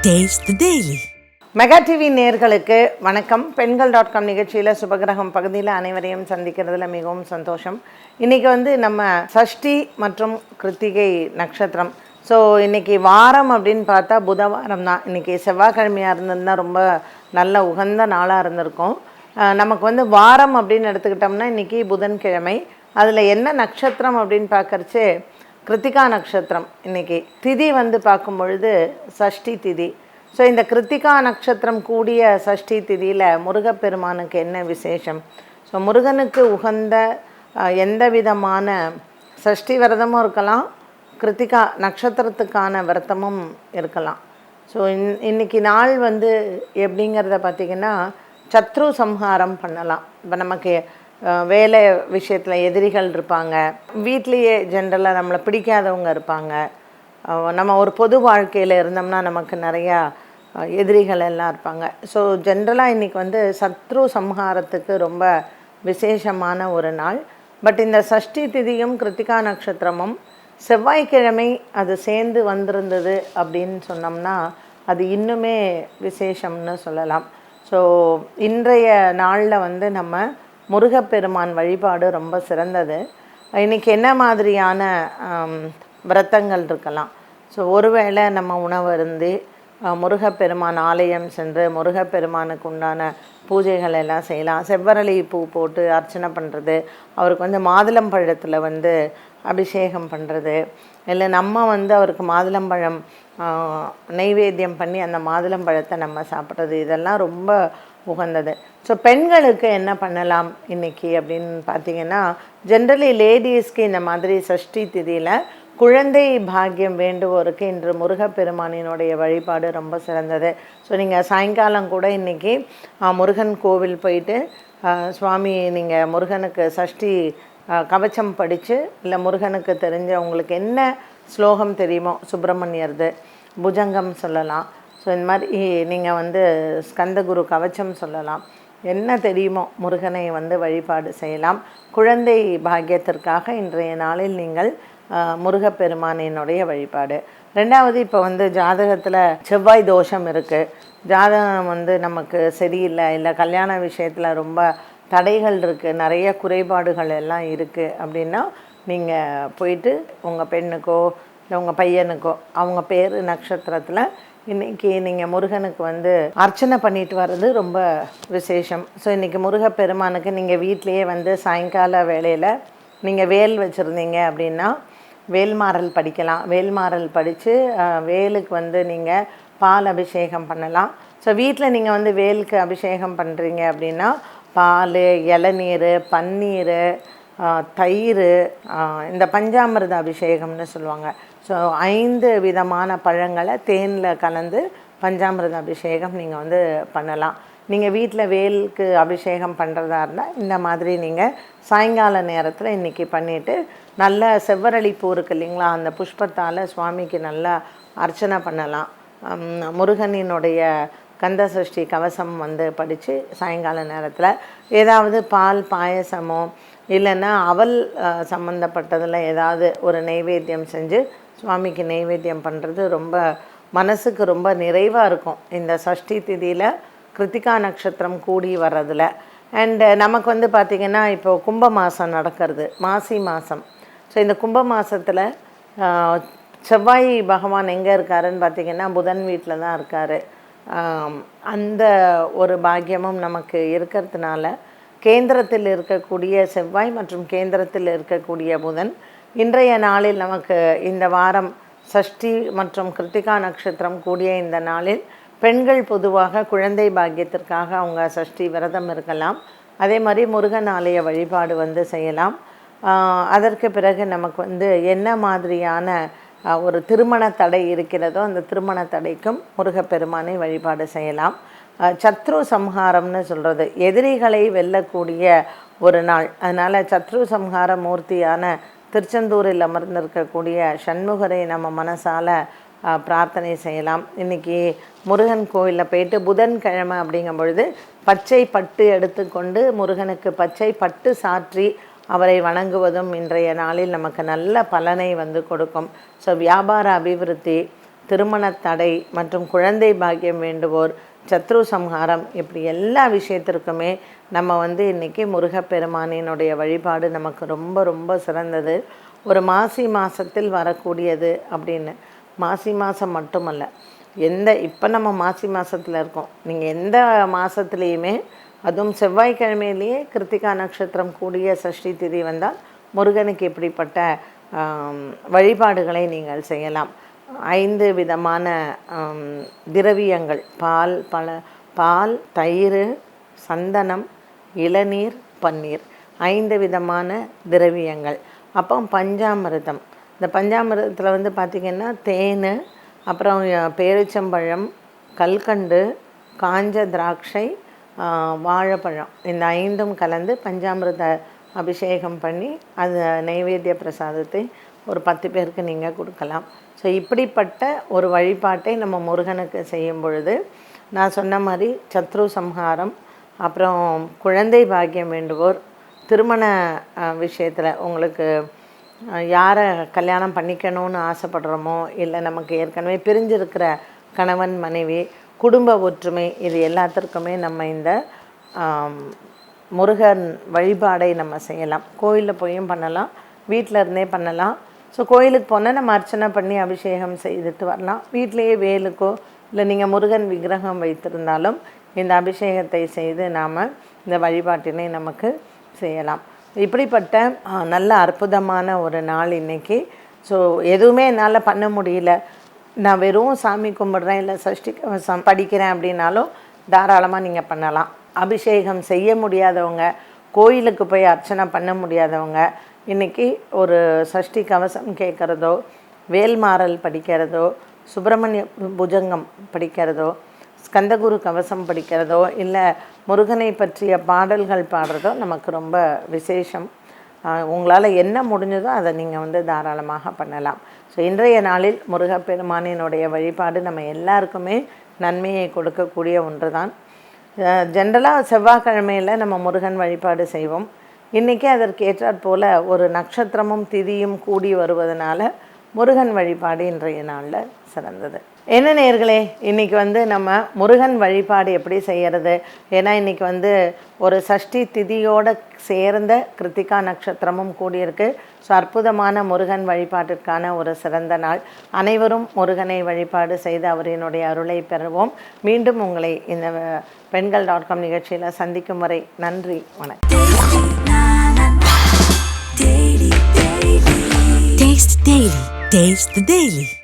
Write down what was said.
Taste the Daily. Mega TV நேயர்களுக்கு வணக்கம். பெண்கள்.com நிகழ்ச்சியில் சுபகிரகம் பகுதியில் அனைவரையும் சந்திக்கிறதுல மிகவும் சந்தோஷம். இன்றைக்கி நம்ம சஷ்டி மற்றும் கிருத்திகை நட்சத்திரம். ஸோ இன்றைக்கி வாரம் அப்படின்னு பார்த்தா புதவாரம் தான். இன்றைக்கி செவ்வாய்க்கிழமையாக இருந்திருந்தால் ரொம்ப நல்ல உகந்த நாளாக இருந்திருக்கும். நமக்கு வாரம் அப்படின்னு எடுத்துக்கிட்டோம்னா இன்றைக்கி புதன்கிழமை. அதில் என்ன நட்சத்திரம் அப்படின்னு பார்க்கறச்சு கிருத்திகா நட்சத்திரம். இன்றைக்கி திதி பார்க்கும் பொழுது சஷ்டி திதி. ஸோ இந்த கிருத்திகா நட்சத்திரம் கூடிய சஷ்டி திதியில் முருகப்பெருமானுக்கு என்ன விசேஷம்? ஸோ முருகனுக்கு உகந்த எந்த விதமான சஷ்டி விரதமும் இருக்கலாம், கிருத்திகா நட்சத்திரத்துக்கான விரதமும் இருக்கலாம். ஸோ இன்றைக்கி நாள் எப்படிங்கிறத பார்த்திங்கன்னா சத்ரு சம்ஹாரம் பண்ணலாம். இப்போ நமக்கு வேலை விஷயத்தில் எதிரிகள் இருப்பாங்க, வீட்லேயே ஜென்ரலாக நம்மளை பிடிக்காதவங்க இருப்பாங்க, நம்ம ஒரு பொது வாழ்க்கையில் இருந்தோம்னா நமக்கு நிறையா எதிரிகள் எல்லாம் இருப்பாங்க. ஸோ ஜென்ரலாக இன்றைக்கி சத்ரு சம்ஹாரத்துக்கு ரொம்ப விசேஷமான ஒரு நாள். பட் இந்த சஷ்டி திதியும் கிருத்திகா நட்சத்திரமும் செவ்வாய்க்கிழமை அது சேர்ந்து வந்திருந்தது அப்படின்னு சொன்னோம்னா அது இன்னுமே விசேஷம்னு சொல்லலாம். ஸோ இன்றைய நாளில் நம்ம முருகப்பெருமான் வழிபாடு ரொம்ப சிறந்தது. இன்றைக்கி என்ன மாதிரியான விரதங்கள் இருக்கலாம்? ஸோ ஒருவேளை நம்ம உணவு இருந்து முருகப்பெருமான் ஆலயம் சென்று முருகப்பெருமானுக்கு உண்டான பூஜைகள் எல்லாம் செய்யலாம். செவ்வரளி பூ போட்டு அர்ச்சனை பண்ணுறது, அவருக்கு மாதுளம்பழத்தில் அபிஷேகம் பண்ணுறது, இல்லை நம்ம அவருக்கு மாதுளம்பழம் நெய்வேத்தியம் பண்ணி அந்த மாதுளம்பழத்தை நம்ம சாப்பிட்றது, இதெல்லாம் ரொம்ப உகந்தது. ஸோ பெண்களுக்கு என்ன பண்ணலாம் இன்றைக்கி அப்படின்னு பார்த்திங்கன்னா, ஜென்ரலி லேடிஸ்க்கு இந்த மாதிரி சஷ்டி திதியில் குழந்தை பாக்கியம் வேண்டுவோருக்கு இன்று முருகப்பெருமானினுடைய வழிபாடு ரொம்ப சிறந்தது. ஸோ நீங்கள் சாயங்காலம் கூட இன்றைக்கி முருகன் கோவில் போயிட்டு சுவாமி நீங்கள் முருகனுக்கு சஷ்டி கவச்சம் படித்து, இல்லை முருகனுக்கு தெரிஞ்ச உங்களுக்கு என்ன ஸ்லோகம் தெரியுமோ, சுப்பிரமணியர்து புஜங்கம் சொல்லலாம். ஸோ இந்த மாதிரி நீங்கள் ஸ்கந்தகுரு கவச்சம் சொல்லலாம். என்ன தெரியுமோ முருகனை வழிபாடு செய்யலாம். குழந்தை பாக்கியத்திற்காக இன்றைய நாளில் நீங்கள் முருகப்பெருமானினுடைய வழிபாடு. ரெண்டாவது, இப்போ ஜாதகத்தில் செவ்வாய் தோஷம் இருக்குது, ஜாதகம் நமக்கு சரியில்லை, இல்லை கல்யாண விஷயத்தில் ரொம்ப தடைகள் இருக்குது, நிறைய குறைபாடுகள் எல்லாம் இருக்குது அப்படின்னா நீங்கள் போயிட்டு உங்கள் பெண்ணுக்கோ இல்லை உங்கள் பையனுக்கோ அவங்க பேர் நட்சத்திரத்தில் இன்றைக்கி நீங்கள் முருகனுக்கு அர்ச்சனை பண்ணிட்டு வர்றது ரொம்ப விசேஷம். ஸோ இன்றைக்கி முருகப்பெருமானுக்கு நீங்கள் வீட்டிலையே சாயங்கால வேளையில் நீங்கள் வேல் வச்சுருந்தீங்க அப்படின்னா வேல்மாறல் படிக்கலாம். வேல்மாறல் படித்து வேலுக்கு நீங்கள் பால் அபிஷேகம் பண்ணலாம். ஸோ வீட்டில் நீங்கள் வேலுக்கு அபிஷேகம் பண்ணுறீங்க அப்படின்னா பால், இளநீர், பன்னீர், தயிர், இந்த பஞ்சாமிர்த அபிஷேகம்னு சொல்லுவாங்க. ஸோ 5 விதமான பழங்களை தேனில் கலந்து பஞ்சாமிர்த அபிஷேகம் நீங்கள் பண்ணலாம். நீங்கள் வீட்டில் வேலுக்கு அபிஷேகம் பண்ணுறதா இருந்தால் இந்த மாதிரி நீங்கள் சாயங்கால நேரத்தில் இன்றைக்கி பண்ணிவிட்டு நல்ல செவ்வரளி பூ இருக்குது இல்லைங்களா, அந்த புஷ்பத்தால் சுவாமிக்கு நல்லா அர்ச்சனை பண்ணலாம். முருகனினுடைய கந்த சஷ்டி கவசம் படித்து சாயங்கால நேரத்தில் ஏதாவது பால் பாயசமோ இல்லைன்னா அவல் சம்மந்தப்பட்டதில் ஏதாவது ஒரு நெய்வேத்தியம் செஞ்சு சுவாமிக்கு நெய்வேத்தியம் பண்ணுறது ரொம்ப மனசுக்கு ரொம்ப நிறைவாக இருக்கும் இந்த சஷ்டி திதியில் கிருத்திகா நட்சத்திரம் கூடி வர்றதில். அண்டு நமக்கு பார்த்திங்கன்னா இப்போது கும்ப மாதம் நடக்கிறது, மாசி மாதம். ஸோ இந்த கும்ப மாதத்தில் செவ்வாய் பகவான் எங்கே இருக்காருன்னு பார்த்திங்கன்னா புதன் வீட்டில் தான் இருக்கார். அந்த ஒரு பாக்கியமும் நமக்கு இருக்கிறதுனால கேந்திரத்தில் இருக்கக்கூடிய செவ்வாய் மற்றும் கேந்திரத்தில் இருக்கக்கூடிய புதன் இன்றைய நாளில் நமக்கு இந்த வாரம் சஷ்டி மற்றும் கிருத்திகா நட்சத்திரம் கூடிய இந்த நாளில் பெண்கள் பொதுவாக குழந்தை பாக்கியத்திற்காக அவங்க சஷ்டி விரதம் இருக்கலாம். அதே மாதிரி முருகன் ஆலய வழிபாடு செய்யலாம். அதற்கு பிறகு நமக்கு என்ன மாதிரியான ஒரு திருமண தடை இருக்கிறதோ அந்த திருமண தடைக்கும் முருகப்பெருமானை வழிபாடு செய்யலாம். சத்ரு சம்ஹாரம்னு சொல்கிறது எதிரிகளை வெல்லக்கூடிய ஒரு நாள். அதனால் சத்ரு சம்ஹார மூர்த்தியான திருச்செந்தூரில் அமர்ந்திருக்கக்கூடிய சண்முகரை நம்ம மனசால் பிரார்த்தனை செய்யலாம். இன்றைக்கி முருகன் கோவிலில் போயிட்டு புதன்கிழமை அப்படிங்கும் பொழுது பச்சை பட்டு எடுத்துக்கொண்டு முருகனுக்கு பச்சை பட்டு சாற்றி அவரை வணங்குவதும் இன்றைய நாளில் நமக்கு நல்ல பலனை கொடுக்கும். ஸோ வியாபார அபிவிருத்தி, திருமண தடை மற்றும் குழந்தை பாக்கியம் வேண்டுவோர், சத்ரு சம்ஹாரம், இப்படி எல்லா விஷயத்திற்குமே நம்ம இன்றைக்கி முருகப்பெருமானினுடைய வழிபாடு நமக்கு ரொம்ப ரொம்ப சிறந்தது. ஒரு மாசி மாதத்தில் வரக்கூடியது அப்படின்னு, மாசி மாதம் மட்டுமல்ல, இப்போ நம்ம மாசி மாதத்தில் இருக்கோம், நீங்கள் எந்த மாதத்துலேயுமே, அதுவும் செவ்வாய்க்கிழமையிலேயே கிருத்திகா நட்சத்திரம் கூடிய சஷ்டி திதி வந்தால் முருகனுக்கு இப்படிப்பட்ட வழிபாடுகளை நீங்கள் செய்யலாம். 5 விதமான திரவியங்கள், பால், தயிர், சந்தனம், இளநீர், பன்னீர், 5 விதமான திரவியங்கள். அப்போ பஞ்சாமிர்தம், இந்த பஞ்சாமிர்தத்தில் பார்த்திங்கன்னா தேன், அப்புறம் பேரிச்சம்பழம், கல்கண்டு, காஞ்ச திராட்சை, வாழைப்பழம், இந்த 5ம் கலந்து பஞ்சாமிர்த அபிஷேகம் பண்ணி அது நைவேத்திய பிரசாதத்தை ஒரு 10 பேருக்கு நீங்கள் கொடுக்கலாம். ஸோ இப்படிப்பட்ட ஒரு வழிபாட்டை நம்ம முருகனுக்கு செய்யும் பொழுது, நான் சொன்ன மாதிரி சத்ரு சம்ஹாரம், அப்புறம் குழந்தை பாக்கியம் வேண்டுவோர், திருமண விஷயத்தில் உங்களுக்கு யாரை கல்யாணம் பண்ணிக்கணும்னு ஆசைப்படுறோமோ, இல்லை நமக்கு ஏற்கனவே பிரிஞ்சிருக்கிற கணவன் மனைவி, குடும்ப ஒற்றுமை, இது எல்லாத்திற்குமே நம்ம இந்த முருகன் வழிபாடை நம்ம செய்யலாம். கோயிலில் போயும் பண்ணலாம், வீட்டில் இருந்தே பண்ணலாம். ஸோ கோயிலுக்கு போனால் நம்ம அர்ச்சனை பண்ணி அபிஷேகம் செய்துட்டு வரலாம். வீட்டிலையே வேலுக்கோ இல்லை நீங்கள் முருகன் விக்கிரகம் வைத்திருந்தாலும் இந்த அபிஷேகத்தை செய்து நாம் இந்த வழிபாட்டினை நமக்கு செய்யலாம். இப்படிப்பட்ட நல்ல அற்புதமான ஒரு நாள் இன்றைக்கி. ஸோ எதுவுமே என்னால் பண்ண முடியல, நான் வெறும் சாமி கும்பிட்றேன், இல்லை சஷ்டி கவசம் படிக்கிறேன் அப்படின்னாலும் தாராளமாக நீங்கள் பண்ணலாம். அபிஷேகம் செய்ய முடியாதவங்க, கோயிலுக்கு போய் அர்ச்சனை பண்ண முடியாதவங்க, இன்றைக்கி ஒரு சஷ்டி கவசம் கேட்குறதோ, வேல்மாறல் படிக்கிறதோ, சுப்பிரமணிய புஜங்கம் படிக்கிறதோ, ஸ்கந்தகுரு கவசம் படிக்கிறதோ, இல்லை முருகனை பற்றிய பாடல்கள் பாடுறதோ நமக்கு ரொம்ப விசேஷம். உங்களால் என்ன முடிஞ்சதோ அதை நீங்கள் தாராளமாக பண்ணலாம். ஸோ இன்றைய நாளில் முருகப்பெருமானினுடைய வழிபாடு நம்ம எல்லாருக்குமே நன்மையை கொடுக்கக்கூடிய ஒன்று தான். ஜென்ரலாக செவ்வாய்க்கிழமையில் நம்ம முருகன் வழிபாடு செய்வோம். இன்றைக்கி அதற்கு ஏற்றாற்போல் ஒரு நட்சத்திரமும் திதியும் கூடி வருவதனால முருகன் வழிபாடு இன்றைய நாளில் சிறந்தது. என்ன நேயர்களே, இன்றைக்கி நம்ம முருகன் வழிபாடு எப்படி செய்கிறது, ஏன்னா இன்றைக்கி ஒரு சஷ்டி திதியோடு சேர்ந்த கிருத்திகா நட்சத்திரமும் கூடியிருக்கு. ஸோ அற்புதமான முருகன் வழிபாட்டிற்கான ஒரு சிறந்த நாள். அனைவரும் முருகனை வழிபாடு செய்து அவரினுடைய அருளை பெறுவோம். மீண்டும் உங்களை இந்த பெண்கள்.com நிகழ்ச்சியில் சந்திக்கும் வரை நன்றி, வணக்கம். Taste the Daily.